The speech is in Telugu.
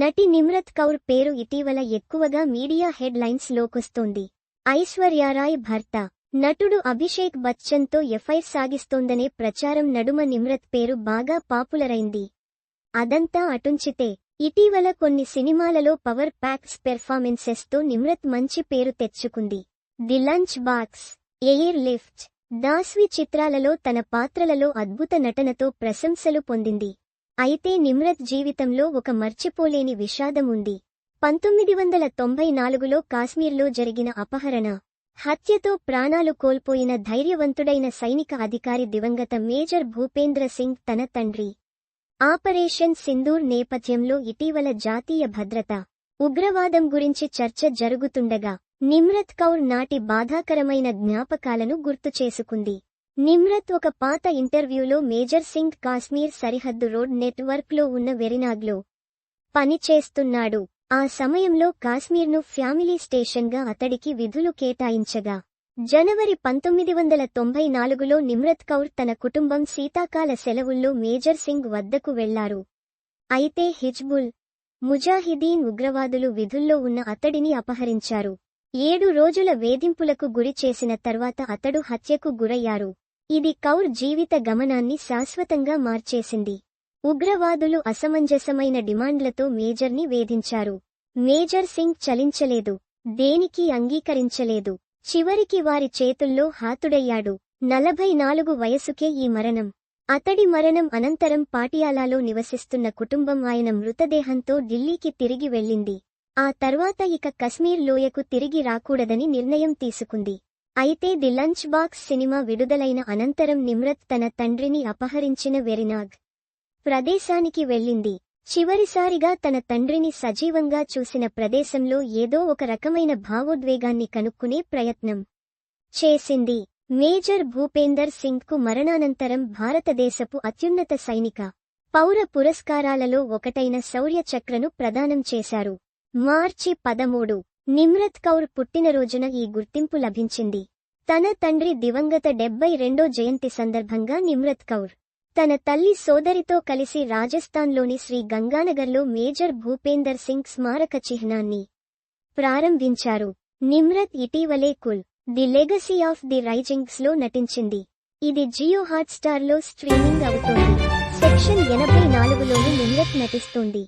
నటి నిమ్రత్ కౌర్ పేరు ఇటీవల ఎక్కువగా మీడియా హెడ్ లైన్స్ లోకొస్తోంది. ఐశ్వర్యారాయ్ భర్త నటుడు అభిషేక్ బచ్చన్తో ఎఫ్ఐఆర్ సాగిస్తోందనే ప్రచారం నడుమ నిమ్రత్ పేరు బాగా పాపులరైంది. అదంతా అటుంచితే ఇటీవల కొన్ని సినిమాలలో పవర్ ప్యాక్స్ పెర్ఫార్మెన్సెస్తో నిమ్రత్ మంచి పేరు తెచ్చుకుంది. The lunch box, Airlift, Dasvi చిత్రాలలో తన పాత్రలలో అద్భుత నటనతో ప్రశంసలు పొందింది. అయితే నిమ్రత్ జీవితంలో ఒక మర్చిపోలేని విషాదం ఉంది. 1994లో కాశ్మీర్లో జరిగిన అపహరణ, హత్యతో ప్రాణాలు కోల్పోయిన ధైర్యవంతుడైన సైనిక అధికారి దివంగత మేజర్ భూపేంద్ర సింగ్ తన తండ్రి. ఆపరేషన్ సింధూర్ నేపథ్యంలో ఇటీవల జాతీయ భద్రత, ఉగ్రవాదం గురించి చర్చ జరుగుతుండగా నిమ్రత్ కౌర్ నాటి బాధాకరమైన జ్ఞాపకాలను గుర్తుచేసుకుంది. నిమ్రత్ ఒక పాత ఇంటర్వ్యూలో మేజర్ సింగ్ కాశ్మీర్ సరిహద్దు రోడ్ నెట్వర్క్లో ఉన్న వెరినాగ్లో పనిచేస్తున్నాడు. ఆ సమయంలో కాశ్మీర్ను ఫ్యామిలీ స్టేషన్గా అతడికి విధులు కేటాయించగా జనవరి 1994లో నిమ్రత్ కౌర్ తన కుటుంబం శీతాకాల సెలవుల్లో మేజర్ సింగ్ వద్దకు వెళ్లారు. అయితే హిజ్బుల్ ముజాహిదీన్ ఉగ్రవాదులు విధుల్లో ఉన్న అతడిని అపహరించారు. 7 రోజుల వేధింపులకు గురి చేసిన తర్వాత అతడు హత్యకు గురయ్యారు. ఇది కౌర్ జీవిత గమనాన్ని శాశ్వతంగా మార్చేసింది. ఉగ్రవాదులు అసమంజసమైన డిమాండ్లతో మేజర్ని వేధించారు. మేజర్ సింగ్ చలించలేదు, దేనికి అంగీకరించలేదు. చివరికి వారి చేతుల్లో హతుడయ్యాడు. 44 వయసుకే ఈ మరణం. అతడి మరణం అనంతరం పాటియాలాలో నివసిస్తున్న కుటుంబం ఆయన మృతదేహంతో ఢిల్లీకి తిరిగి వెళ్ళింది. ఆ తర్వాత ఇక కశ్మీర్ లోయకు తిరిగి రాకూడదని నిర్ణయం తీసుకుంది. అయితే ది లంచ్ బాక్స్ సినిమా విడుదలైన అనంతరం నిమ్రత్ తన తండ్రిని అపహరించిన వెరినాగ్ ప్రదేశానికి వెళ్ళింది. చివరిసారిగా తన తండ్రిని సజీవంగా చూసిన ప్రదేశంలో ఏదో ఒక రకమైన భావోద్వేగాన్ని కనుక్కునే ప్రయత్నం చేసింది. మేజర్ భూపేందర్ సింగ్కు మరణానంతరం భారతదేశపు అత్యున్నత సైనిక, పౌర పురస్కారాలలో ఒకటైన శౌర్య చక్రను ప్రదానం చేశారు. మార్చి 13 నిమ్రత్ కౌర్ పుట్టినరోజున ఈ గుర్తింపు లభించింది. తన తండ్రి దివంగత 72వ జయంతి సందర్భంగా నిమ్రత్ కౌర్ తన తల్లి సోదరితో కలిసి రాజస్థాన్లోని శ్రీ గంగానగర్లో మేజర్ భూపేందర్ సింగ్ స్మారక చిహ్నాన్ని ప్రారంభించారు. నిమ్రత్ ఇటీవలే కుల్ ది లెగసీ ఆఫ్ ది రైజింగ్స్లో నటించింది. ఇది జియో హాట్స్టార్లో స్ట్రీమింగ్ అవుతోంది. సెక్షన్ 84లోని నిమ్రత్ నటిస్తోంది.